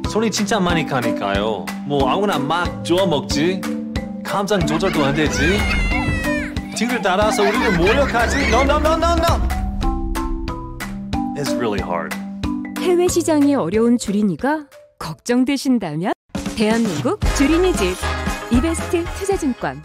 손이 진짜 많이 가니까요. 뭐 아무나 막 주워 먹지. 감정 조절도 안 되지. 뒤를 따라서 우리를 몰려가지. No, no, no, no, no. It's really hard. 해외 시장이 어려운 주린이가 걱정되신다면 대한민국 주린이 집 이베스트 투자증권.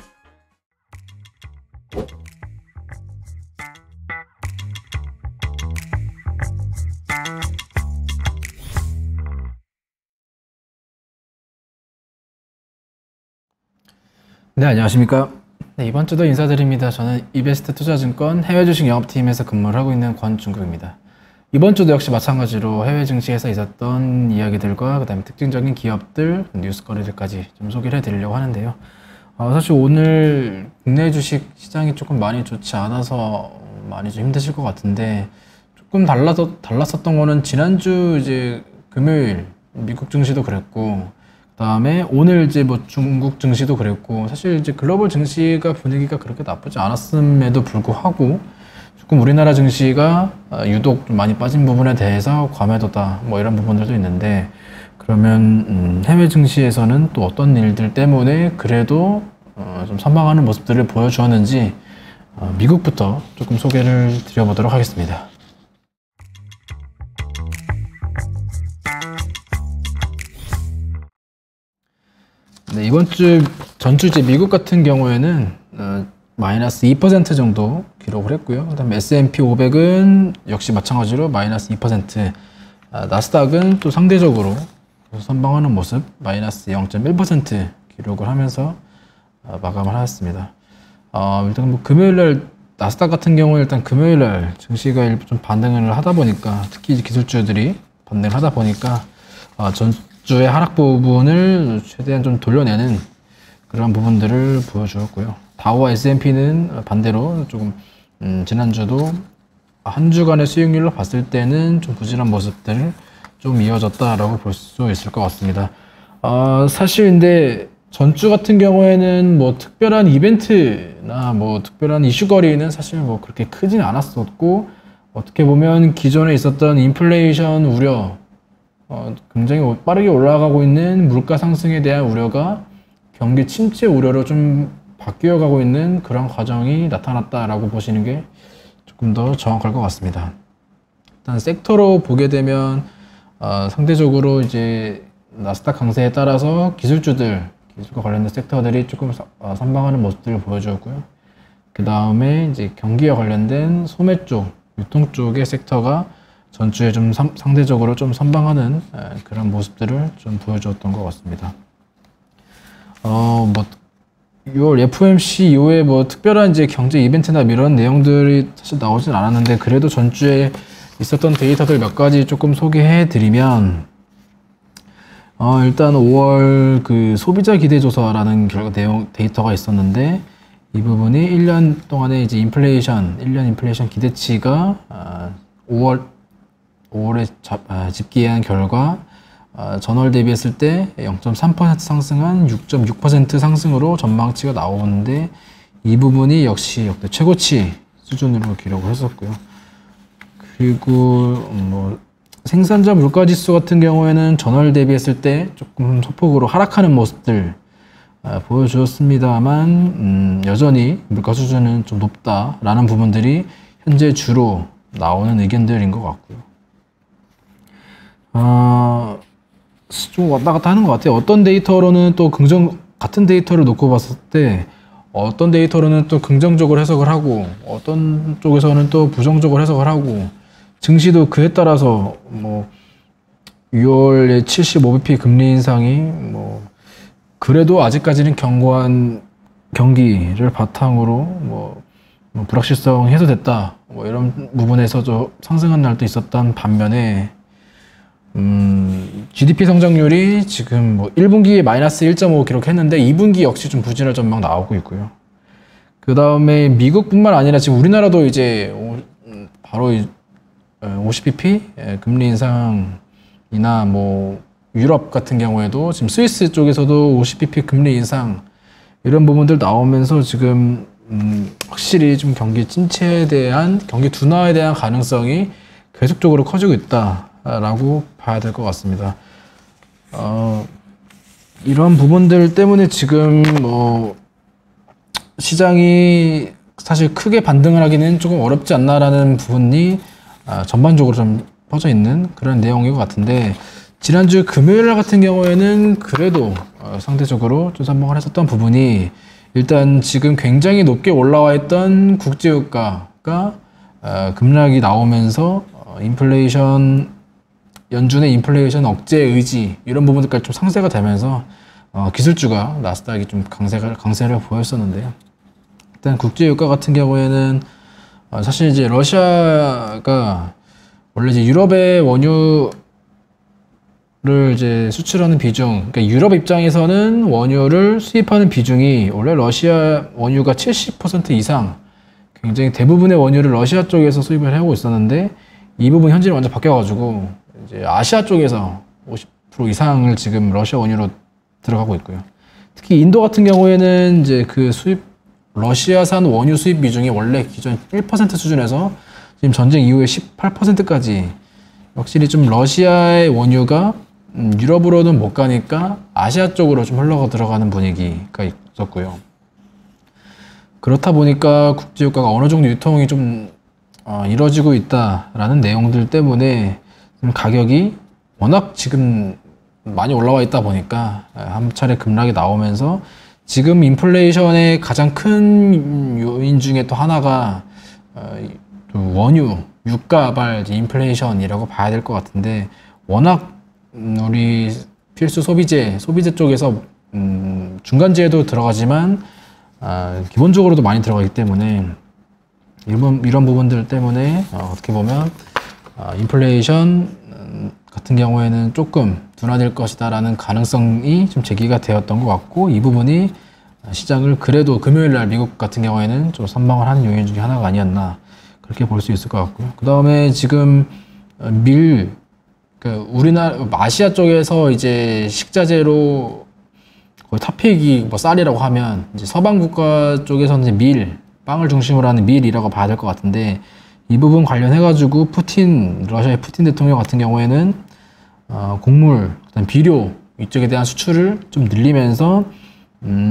네, 안녕하십니까. 네, 이번 주도 인사드립니다. 저는 이베스트 투자증권 해외 주식 영업팀에서 근무를 하고 있는 권중국입니다. 이번 주도 역시 마찬가지로 해외 증시에서 있었던 이야기들과 그다음에 특징적인 기업들, 뉴스거리들까지 좀 소개를 해드리려고 하는데요. 사실 오늘 국내 주식 시장이 조금 많이 좋지 않아서 많이 좀 힘드실 것 같은데, 조금 달랐었던 거는 지난주 이제 금요일 미국 증시도 그랬고, 그다음에 오늘 이제 뭐 중국 증시도 그랬고, 사실 이제 글로벌 증시가 분위기가 그렇게 나쁘지 않았음에도 불구하고 조금 우리나라 증시가 유독 좀 많이 빠진 부분에 대해서 과매도다 뭐 이런 부분들도 있는데, 그러면 해외 증시에서는 또 어떤 일들 때문에 그래도 좀 선방하는 모습들을 보여주었는지 미국부터 조금 소개를 드려보도록 하겠습니다. 네, 이번 주 전주 이제 미국 같은 경우에는 마이너스 2% 정도 기록을 했고요. 그다음에 S&P 500은 역시 마찬가지로 마이너스 2%, 나스닥은 또 상대적으로 선방하는 모습 마이너스 0.1% 기록을 하면서 마감을 하였습니다. 일단 뭐 금요일날 나스닥 같은 경우에 일단 금요일날 증시가 좀 반등을 하다 보니까, 특히 기술주들이 반등을 하다 보니까 전주의 하락 부분을 최대한 좀 돌려내는 그런 부분들을 보여주었고요. 다우와 S&P는 반대로 조금 지난주도 한 주간의 수익률로 봤을 때는 좀 부진한 모습들 좀 이어졌다라고 볼 수 있을 것 같습니다. 사실 근데 전주 같은 경우에는 뭐 특별한 이벤트나 뭐 특별한 이슈거리는 사실 뭐 그렇게 크진 않았었고, 어떻게 보면 기존에 있었던 인플레이션 우려, 굉장히 빠르게 올라가고 있는 물가 상승에 대한 우려가 경기 침체 우려로 좀 바뀌어 가고 있는 그런 과정이 나타났다라고 보시는 게 조금 더 정확할 것 같습니다. 일단 섹터로 보게 되면 상대적으로 이제 나스닥 강세에 따라서 기술과 관련된 섹터들이 조금 선방하는 모습들을 보여주었고요. 그 다음에 이제 경기와 관련된 소매 쪽, 유통 쪽의 섹터가 전주에 좀 상대적으로 좀 선방하는 그런 모습들을 좀 보여주었던 것 같습니다. 뭐 6월 FOMC 이후에 뭐 특별한 이제 경제 이벤트나 이런 내용들이 사실 나오진 않았는데, 그래도 전주에 있었던 데이터들 몇 가지 조금 소개해 드리면, 일단 5월 그 소비자 기대 조사라는 데이터가 있었는데, 이 부분이 1년 동안의 이제 1년 인플레이션 기대치가 5월에 집계한 결과 전월 대비했을 때 0.3% 상승한 6.6% 상승으로 전망치가 나오는데, 이 부분이 역시 역대 최고치 수준으로 기록을 했었고요. 그리고 뭐 생산자 물가지수 같은 경우에는 전월 대비했을 때 조금 소폭으로 하락하는 모습들 보여주었습니다만, 여전히 물가 수준은 좀 높다라는 부분들이 현재 주로 나오는 의견들인 것 같고요. 좀 왔다 갔다 하는 것 같아요. 어떤 데이터로는 또 같은 데이터를 놓고 봤을 때 어떤 데이터로는 또 긍정적으로 해석을 하고, 어떤 쪽에서는 또 부정적으로 해석을 하고, 증시도 그에 따라서 뭐 6월에 75bp 금리 인상이 뭐 그래도 아직까지는 견고한 경기를 바탕으로 뭐 불확실성 해소됐다 뭐 이런 부분에서 상승한 날도 있었던 반면에, GDP 성장률이 지금 뭐 1분기에 마이너스 1.5 기록했는데 2분기 역시 좀 부진할 전망 나오고 있고요. 그 다음에 미국뿐만 아니라 지금 우리나라도 이제 바로 50bp 금리 인상이나 뭐 유럽 같은 경우에도 지금 스위스 쪽에서도 50bp 금리 인상 이런 부분들 나오면서 지금 확실히 좀 경기 침체에 대한, 경기 둔화에 대한 가능성이 계속적으로 커지고 있다라고 봐야 될 것 같습니다. 이런 부분들 때문에 지금 뭐 시장이 사실 크게 반등을 하기는 조금 어렵지 않나라는 부분이 전반적으로 좀 퍼져 있는 그런 내용인 것 같은데, 지난주 금요일 같은 경우에는 그래도 상대적으로 좀 선방을 했었던 부분이, 일단 지금 굉장히 높게 올라와 있던 국제유가가 급락이 나오면서 인플레이션, 연준의 인플레이션 억제 의지 이런 부분들까지 좀 상쇄가 되면서 기술주가 나스닥이 좀 강세를 보였었는데요. 일단 국제유가 같은 경우에는 사실 이제 러시아가 원래 이제 유럽의 원유를 이제 수출하는 비중, 그러니까 유럽 입장에서는 원유를 수입하는 비중이 원래 러시아 원유가 70% 이상, 굉장히 대부분의 원유를 러시아 쪽에서 수입을 하고 있었는데, 이 부분 현실이 완전 바뀌어가지고 이제 아시아 쪽에서 50% 이상을 지금 러시아 원유로 들어가고 있고요. 특히 인도 같은 경우에는 이제 그 러시아산 원유 수입 비중이 원래 기존 1% 수준에서 지금 전쟁 이후에 18%까지, 확실히 좀 러시아의 원유가 유럽으로는 못 가니까 아시아 쪽으로 좀 흘러가 들어가는 분위기가 있었고요. 그렇다 보니까 국제유가가 어느 정도 유통이 좀 이루어지고 있다라는 내용들 때문에 가격이 워낙 지금 많이 올라와 있다 보니까 한 차례 급락이 나오면서, 지금 인플레이션의 가장 큰 요인 중에 또 하나가 원유, 유가발 인플레이션이라고 봐야 될 것 같은데, 워낙 우리 필수 소비재 쪽에서 중간재도 들어가지만 기본적으로도 많이 들어가기 때문에, 이런 부분들 때문에 어떻게 보면 인플레이션 같은 경우에는 조금 둔화될 것이다 라는 가능성이 좀 제기가 되었던 것 같고, 이 부분이 시장을 그래도 금요일날 미국 같은 경우에는 좀 선방을 하는 요인 중에 하나가 아니었나, 그렇게 볼 수 있을 것 같고요. 그 다음에 지금 우리나라 아시아 쪽에서 이제 식자재로 거의 탑픽이 뭐 쌀이라고 하면, 이제 서방 국가 쪽에서는 이제 빵을 중심으로 하는 밀이라고 봐야 될 것 같은데, 이 부분 관련해가지고 러시아의 푸틴 대통령 같은 경우에는 곡물, 그다음 비료 이쪽에 대한 수출을 좀 늘리면서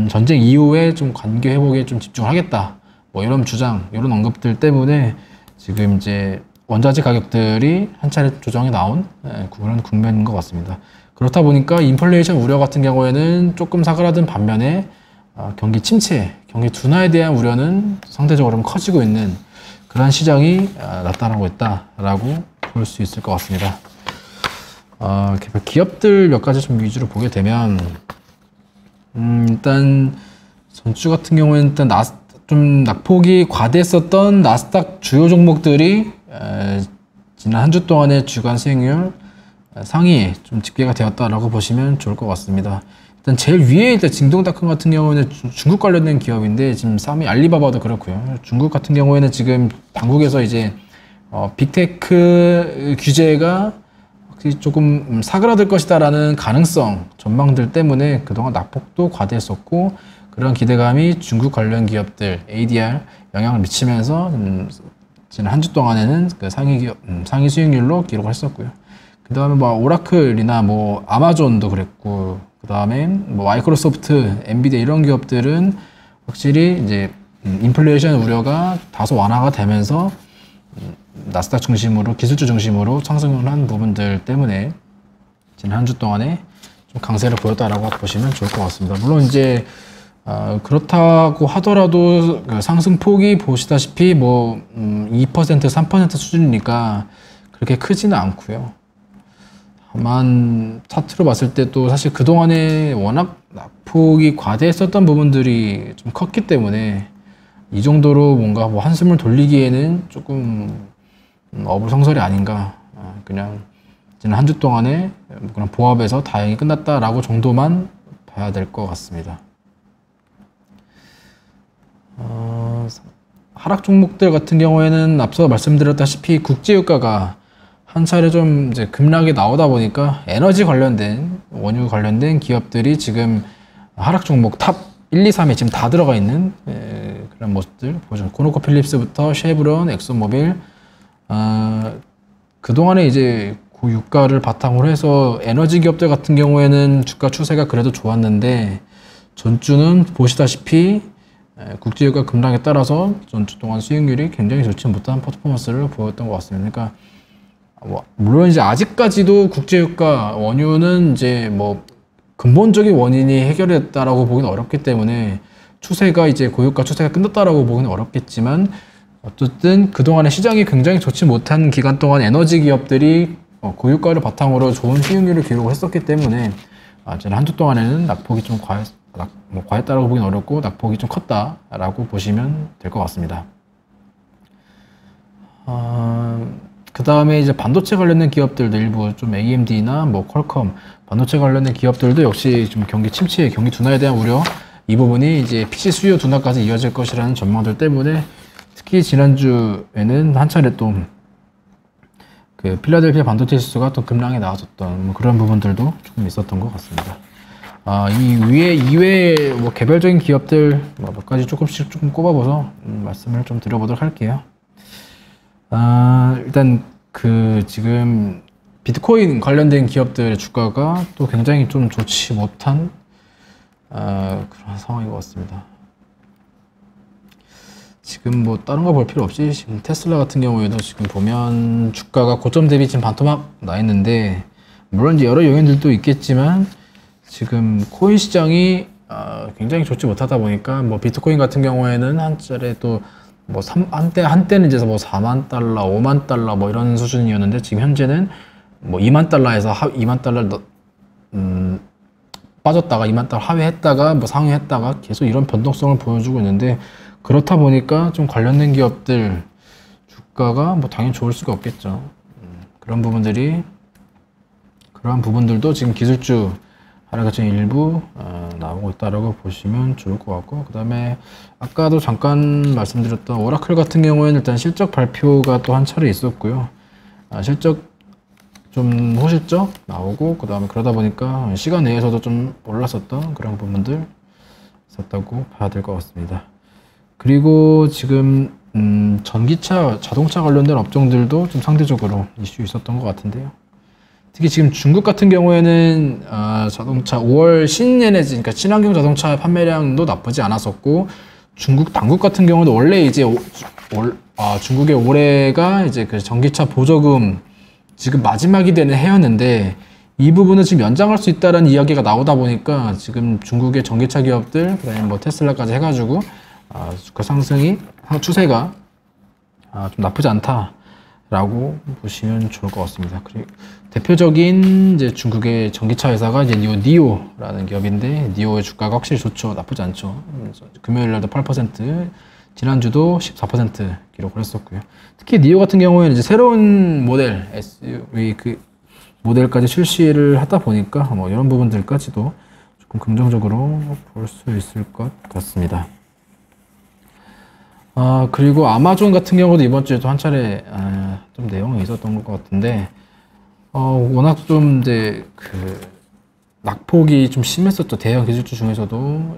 전쟁 이후에 좀 관계 회복에 좀 집중하겠다, 뭐 이런 주장, 이런 언급들 때문에 지금 이제 원자재 가격들이 한 차례 조정이 나온 그런 국면인 것 같습니다. 그렇다 보니까 인플레이션 우려 같은 경우에는 조금 사그라든 반면에 경기 침체, 경기 둔화에 대한 우려는 상대적으로 좀 커지고 있는 그런 시장이 나타나고 있다라고 볼 수 있을 것 같습니다. 기업들 몇 가지 좀 위주로 보게 되면, 일단 전주 같은 경우에는 일단 좀 낙폭이 과대했었던 나스닥 주요 종목들이 지난 한 주 동안의 주간 수익률 상위에 좀 집계가 되었다라고 보시면 좋을 것 같습니다. 일단 제일 위에 일단 징동닷컴 같은 경우에는 중국 관련된 기업인데, 지금 3위 알리바바도 그렇고요. 중국 같은 경우에는 지금 당국에서 이제 빅테크 규제가 확실히 조금 사그라들 것이다라는 가능성, 전망들 때문에 그동안 낙폭도 과대했었고, 그런 기대감이 중국 관련 기업들 ADR 영향을 미치면서 지난 한 주 동안에는 그 상위 수익률로 기록을 했었고요. 그 다음에 뭐 오라클이나 뭐 아마존도 그랬고, 그 다음에 뭐 마이크로소프트, 엔비디아 이런 기업들은 확실히 이제 인플레이션 우려가 다소 완화가 되면서 나스닥 중심으로, 기술주 중심으로 상승을 한 부분들 때문에 지난 한 주 동안에 좀 강세를 보였다라고 보시면 좋을 것 같습니다. 물론 이제 그렇다고 하더라도 그 상승폭이 보시다시피 뭐 2%, 3% 수준이니까 그렇게 크지는 않고요. 다만 차트로 봤을 때 또 사실 그동안에 워낙 낙폭이 과대했었던 부분들이 좀 컸기 때문에 이 정도로 뭔가 뭐 한숨을 돌리기에는 조금 어불성설이 아닌가. 그냥 지난 한 주 동안에 그냥 보합에서 다행히 끝났다라고 정도만 봐야 될 것 같습니다. 하락 종목들 같은 경우에는 앞서 말씀드렸다시피 국제유가가 한 차례 좀 이제 급락이 나오다 보니까 에너지 관련된, 원유 관련된 기업들이 지금 하락 종목 탑 1, 2, 3에 지금 다 들어가 있는 그런 모습들 보죠. 코노코필립스부터 쉐브론, 엑소모빌, 그동안에 이제 고유가를 바탕으로 해서 에너지 기업들 같은 경우에는 주가 추세가 그래도 좋았는데 전주는 보시다시피 국제유가 급락에 따라서 전주 동안 수익률이 굉장히 좋지 못한 퍼포먼스를 보였던 것 같습니다. 그러니까 물론 이제 아직까지도 국제유가 원유는 이제 뭐 근본적인 원인이 해결됐다라고 보기는 어렵기 때문에 추세가 이제 고유가 추세가 끝났다라고 보기는 어렵겠지만 어쨌든 그동안에 시장이 굉장히 좋지 못한 기간 동안 에너지 기업들이 고유가를 바탕으로 좋은 수익률을 기록을 했었기 때문에 저는 한 주 동안에는 낙폭이 좀 과했다라고 보기는 어렵고 낙폭이 좀 컸다라고 보시면 될 것 같습니다. 그 다음에 이제 반도체 관련된 기업들도 일부 좀 AMD나 뭐 퀄컴 반도체 관련된 기업들도 역시 좀 경기 침체, 경기 둔화에 대한 우려 이 부분이 이제 PC 수요 둔화까지 이어질 것이라는 전망들 때문에 특히 지난주에는 한 차례 또 그 필라델피아 반도체 지수가 또 급락에 나왔었던 뭐 그런 부분들도 조금 있었던 것 같습니다. 이외에 뭐 개별적인 기업들 몇 가지 조금씩 조금 꼽아봐서 말씀을 좀 드려보도록 할게요. 일단 그 지금 비트코인 관련된 기업들의 주가가 또 굉장히 좀 좋지 못한 그런 상황인 것 같습니다. 지금 뭐 다른 거 볼 필요 없이 지금 테슬라 같은 경우에도 지금 보면 주가가 고점 대비 지금 반토막 나 있는데 물론 이제 여러 요인들도 있겠지만 지금 코인 시장이 굉장히 좋지 못하다 보니까 뭐 비트코인 같은 경우에는 한 차례 또 뭐 한때는 이제 뭐 4만 달러, 5만 달러 뭐 이런 수준이었는데 지금 현재는 뭐 2만 달러에서 2만 달러 빠졌다가 2만 달러 하회했다가 뭐 상회했다가 계속 이런 변동성을 보여주고 있는데 그렇다 보니까 좀 관련된 기업들 주가가 뭐 당연히 좋을 수가 없겠죠. 그런 부분들도 지금 기술주 하락의 일부 나오고 있다라고 보시면 좋을 것 같고 그 다음에 아까도 잠깐 말씀드렸던 오라클 같은 경우에는 일단 실적 발표가 또 한 차례 있었고요. 실적 좀 호실적 나오고 그 다음에 그러다 보니까 시간 내에서도 좀 올랐었던 그런 부분들 있었다고 봐야 될 것 같습니다. 그리고 지금 전기차, 자동차 관련된 업종들도 좀 상대적으로 이슈 있었던 것 같은데요. 특히 지금 중국 같은 경우에는 자동차 5월 신에너지, 그러니까 친환경 자동차 판매량도 나쁘지 않았었고 중국 당국 같은 경우도 원래 이제 중국의 올해가 이제 그 전기차 보조금 지금 마지막이 되는 해였는데 이 부분은 지금 연장할 수 있다는 이야기가 나오다 보니까 지금 중국의 전기차 기업들, 그다음에 뭐 테슬라까지 해가지고 주가 상승이 추세가 좀 나쁘지 않다라고 보시면 좋을 것 같습니다. 그리고 대표적인 이제 중국의 전기차 회사가 이제 니오라는 기업인데 니오의 주가가 확실히 좋죠. 나쁘지 않죠. 금요일 날도 8%, 지난주도 14% 기록을 했었고요. 특히 니오 같은 경우에는 이제 새로운 모델 SUV 그 모델까지 출시를 하다 보니까 뭐 이런 부분들까지도 조금 긍정적으로 볼 수 있을 것 같습니다. 그리고 아마존 같은 경우도 이번 주에도 한 차례 좀 내용이 있었던 것 같은데 워낙 좀 이제 그 낙폭이 좀 심했었죠. 대형 기술주 중에서도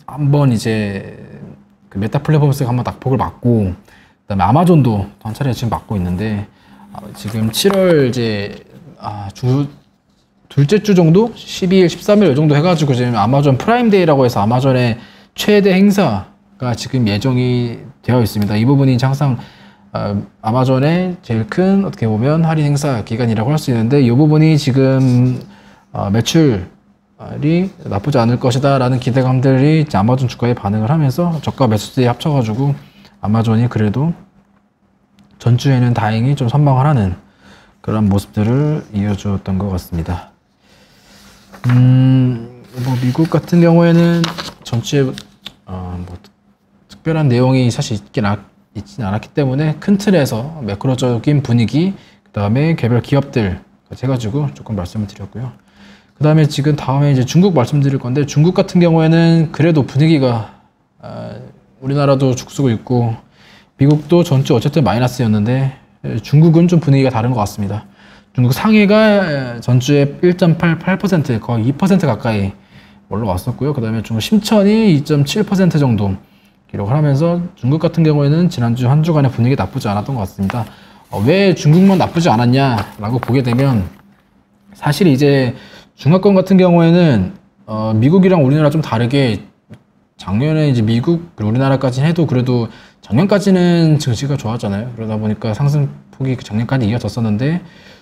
한 번 이제 그 메타 플랫폼스가 한번 낙폭을 맞고 그다음에 아마존도 한 차례 지금 맞고 있는데 지금 7월 이제 둘째 주 정도 12일, 13일 이 정도 해가지고 지금 아마존 프라임데이라고 해서 아마존의 최대 행사가 지금 예정이 되어 있습니다. 이 부분이 항상 아마존의 제일 큰 어떻게 보면 할인 행사 기간이라고 할 수 있는데 이 부분이 지금 매출이 나쁘지 않을 것이다 라는 기대감들이 아마존 주가에 반응을 하면서 저가 매수세에 합쳐가지고 아마존이 그래도 전주에는 다행히 좀 선방을 하는 그런 모습들을 이어주었던 것 같습니다. 뭐 미국 같은 경우에는 전주에 뭐 특별한 내용이 사실 있진 않았기 때문에 큰 틀에서 매크로적인 분위기, 그 다음에 개별 기업들 해가지고 조금 말씀을 드렸고요. 그 다음에 지금 다음에 이제 중국 말씀드릴 건데 중국 같은 경우에는 그래도 분위기가 우리나라도 죽쓰고 있고 미국도 전주 어쨌든 마이너스였는데 중국은 좀 분위기가 다른 것 같습니다. 중국 상해가 전주에 1.88% 거의 2% 가까이 올라왔었고요. 그 다음에 중국 심천이 2.7% 정도 기록을 하면서 중국 같은 경우에는 지난주 한 주간의 분위기 나쁘지 않았던 것 같습니다. 왜 중국만 나쁘지 않았냐라고 보게 되면 사실 이제 중화권 같은 경우에는 미국이랑 우리나라 좀 다르게 작년에 이제 미국 우리나라까지 해도 그래도 작년까지는 증시가 좋았잖아요. 그러다 보니까 상승폭이 작년까지 이어졌었는데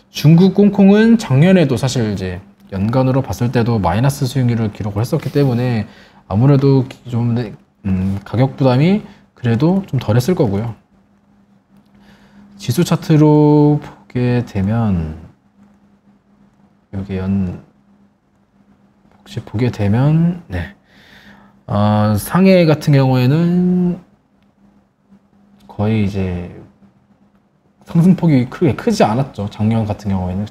중국 홍콩은 작년에도 사실 이제 연간으로 봤을 때도 마이너스 수익률을 기록을 했었기 때문에 아무래도 좀 가격 부담이 그래도 좀 덜했을 거고요. 지수 차트로 보게 되면 여기 혹시 보게 되면 네. 상해 같은 경우에는 거의 이제 상승폭이 크지 않았죠. 작년 같은 경우에는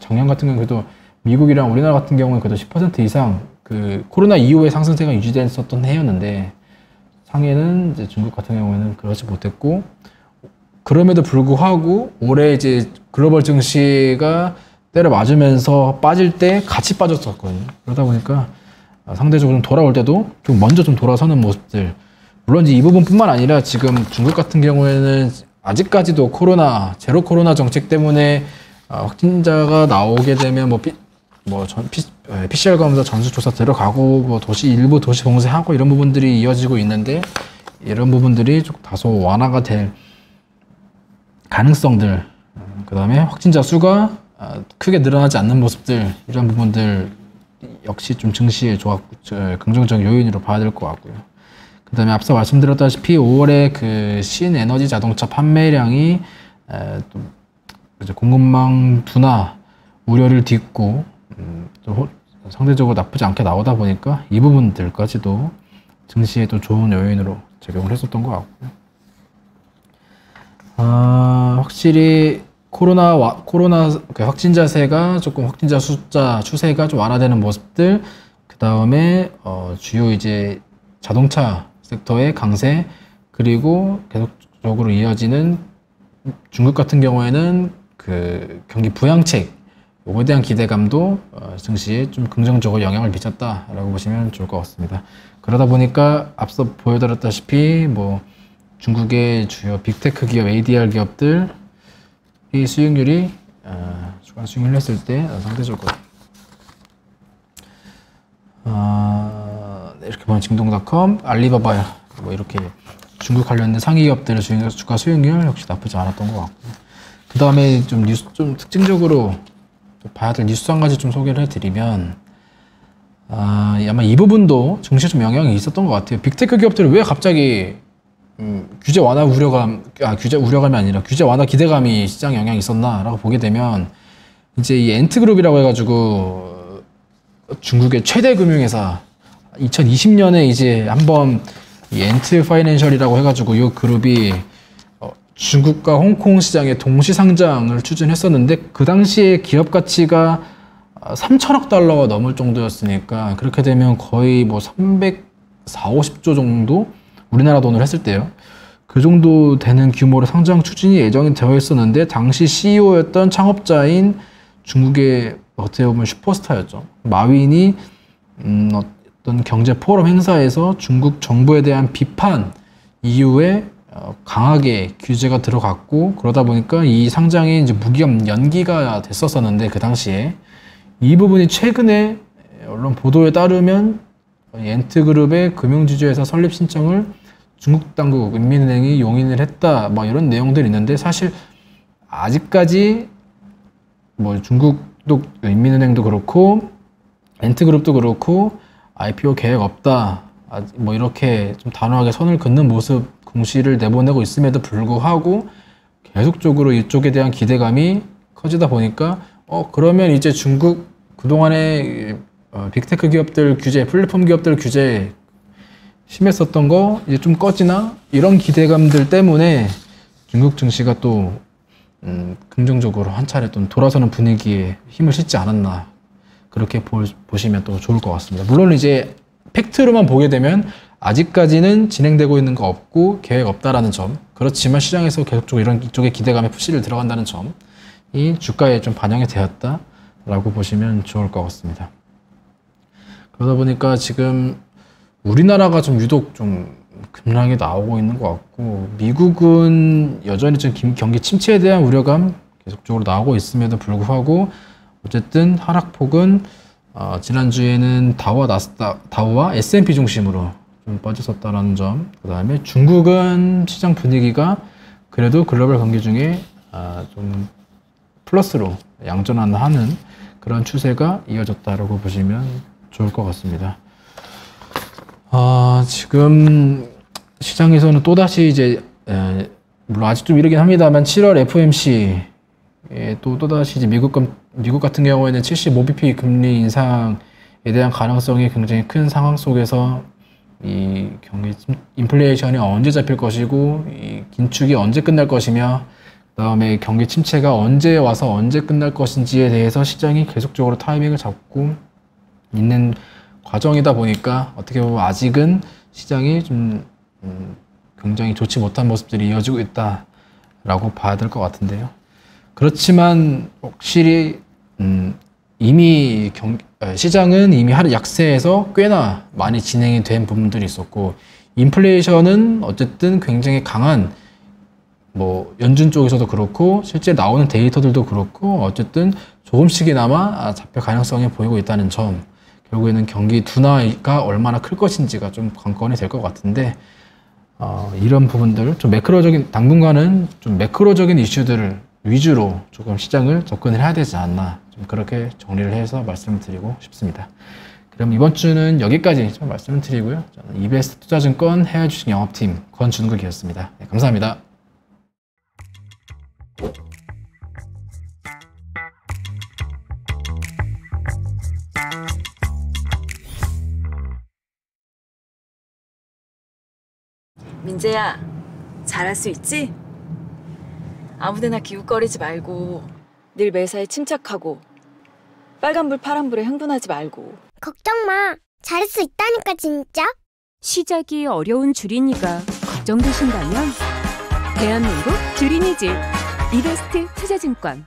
그래도 미국이랑 우리나라 같은 경우는 그래도 10% 이상 그 코로나 이후에 상승세가 유지됐었던 해였는데 상해는 이제 중국 같은 경우에는 그러지 못했고 그럼에도 불구하고 올해 이제 글로벌 증시가 때려 맞으면서 빠질 때 같이 빠졌었거든요. 그러다 보니까 상대적으로 돌아올 때도 좀 먼저 좀 돌아서는 모습들. 물론 이제 이 부분뿐만 아니라 지금 중국 같은 경우에는 아직까지도 제로 코로나 정책 때문에 확진자가 나오게 되면 PCR 검사 전수조사 들어가고 일부 도시 봉쇄하고 이런 부분들이 이어지고 있는데 이런 부분들이 좀 다소 완화가 될 가능성들, 그 다음에 확진자 수가 크게 늘어나지 않는 모습들, 이런 부분들 역시 좀 증시에 긍정적 요인으로 봐야 될 것 같고요. 그 다음에 앞서 말씀드렸다시피 5월에 그 신에너지 자동차 판매량이 또 이제 공급망 둔화 우려를 딛고 또 상대적으로 나쁘지 않게 나오다 보니까 이 부분들까지도 증시에 또 좋은 요인으로 작용을 했었던 것 같고요. 확실히 코로나 그 확진자세가 조금 확진자 숫자 추세가 좀 완화되는 모습들, 그 다음에 주요 이제 자동차 섹터의 강세, 그리고 계속적으로 이어지는 중국 같은 경우에는 그 경기 부양책 요거에 대한 기대감도 증시에 좀 긍정적으로 영향을 미쳤다라고 보시면 좋을 것 같습니다. 그러다 보니까 앞서 보여드렸다시피 중국의 주요 빅테크 기업, ADR 기업들 이 수익률이 주간 수익률 했을 때 상대적으로 이렇게 보면 징동닷컴, 알리바바 이렇게 중국 관련된 상위 기업들의 주가 수익률 역시 나쁘지 않았던 것 같고, 그 다음에 좀 특징적으로 봐야 될 뉴스 한 가지 좀 소개를 해드리면 아마 이 부분도 증시에 좀 영향이 있었던 것 같아요. 빅테크 기업들이 왜 갑자기 규제 완화 우려감이 아니라 규제 완화 기대감이 시장에 영향이 있었나라고 보게 되면 이제 이 엔트그룹이라고 해가지고 중국의 최대 금융회사 2020년에 이제 한번 이 엔트 파이낸셜이라고 해가지고 이 그룹이 중국과 홍콩 시장에 동시 상장을 추진했었는데 그 당시에 기업 가치가 3천억 달러가 넘을 정도였으니까 그렇게 되면 거의 340~50조 정도 우리나라 돈으로 했을 때요. 그 정도 되는 규모로 상장 추진이 예정이 되어 있었는데 당시 CEO였던 창업자인 중국의 어떻게 보면 슈퍼스타였죠. 마윈이 어떤 경제 포럼 행사에서 중국 정부에 대한 비판 이후에 강하게 규제가 들어갔고 그러다 보니까 이 상장이 이제 무기한 연기가 됐었었는데 그 당시에 이 부분이 최근에 언론 보도에 따르면 엔트그룹의 금융지주회사 설립 신청을 중국 당국 인민은행이 용인을 했다 이런 내용들이 있는데 사실 아직까지 중국도 인민은행도 그렇고 엔트그룹도 그렇고 IPO 계획 없다 이렇게 좀 단호하게 선을 긋는 모습 공시를 내보내고 있음에도 불구하고 계속적으로 이쪽에 대한 기대감이 커지다 보니까 그러면 이제 중국 그동안에 빅테크 기업들 규제, 플랫폼 기업들 규제 심했었던 거 이제 좀 꺼지나? 이런 기대감들 때문에 중국 증시가 또 긍정적으로 한 차례 또 돌아서는 분위기에 힘을 싣지 않았나, 그렇게 보시면 또 좋을 것 같습니다. 물론 이제 팩트로만 보게 되면 아직까지는 진행되고 있는 거 없고 계획 없다라는 점, 그렇지만 시장에서 계속적으로 이쪽에 기대감에 푸시를 들어간다는 점이 주가에 좀 반영이 되었다라고 보시면 좋을 것 같습니다. 그러다 보니까 지금 우리나라가 좀 유독 좀 급락이 나오고 있는 것 같고, 미국은 여전히 좀 경기 침체에 대한 우려감, 계속적으로 나오고 있음에도 불구하고 어쨌든 하락폭은 지난주에는 다우와 S&P 중심으로 좀 빠졌었다는 점, 그 다음에 중국은 시장 분위기가 그래도 글로벌 경기 중에 좀 플러스로 양전환하는 그런 추세가 이어졌다라고 보시면 좋을 것 같습니다. 지금 시장에서는 또다시 이제 물론 아직 좀 이르긴 합니다만 7월 FOMC 또다시 이제 미국 같은 경우에는 75bp 금리 인상에 대한 가능성이 굉장히 큰 상황 속에서 이 인플레이션이 언제 잡힐 것이고 이 긴축이 언제 끝날 것이며 그다음에 경기 침체가 언제 와서 언제 끝날 것인지에 대해서 시장이 계속적으로 타이밍을 잡고 있는 과정이다 보니까 어떻게 보면 아직은 시장이 좀 굉장히 좋지 못한 모습들이 이어지고 있다라고 봐야 될 것 같은데요. 그렇지만 확실히 이미 시장은 이미 하루 약세에서 꽤나 많이 진행이 된 부분들이 있었고 인플레이션은 어쨌든 굉장히 강한 연준 쪽에서도 그렇고 실제 나오는 데이터들도 그렇고 어쨌든 조금씩이나마 잡힐 가능성이 보이고 있다는 점, 결국에는 경기 둔화가 얼마나 클 것인지가 좀 관건이 될 것 같은데 이런 부분들 좀 당분간은 좀 매크로적인 이슈들을 위주로 조금 시장을 접근을 해야 되지 않나, 좀 그렇게 정리를 해서 말씀을 드리고 싶습니다. 그럼 이번 주는 여기까지 좀 말씀을 드리고요. 저는 이베스트 투자증권 해외주식 영업팀 권준국이었습니다. 네, 감사합니다. 민재야, 잘할 수 있지? 아무데나 기웃거리지 말고 늘 매사에 침착하고 빨간불 파란불에 흥분하지 말고. 걱정 마. 잘할 수 있다니까 진짜. 시작이 어려운 주린이가 걱정되신다면 대한민국 주린이집 이베스트 투자증권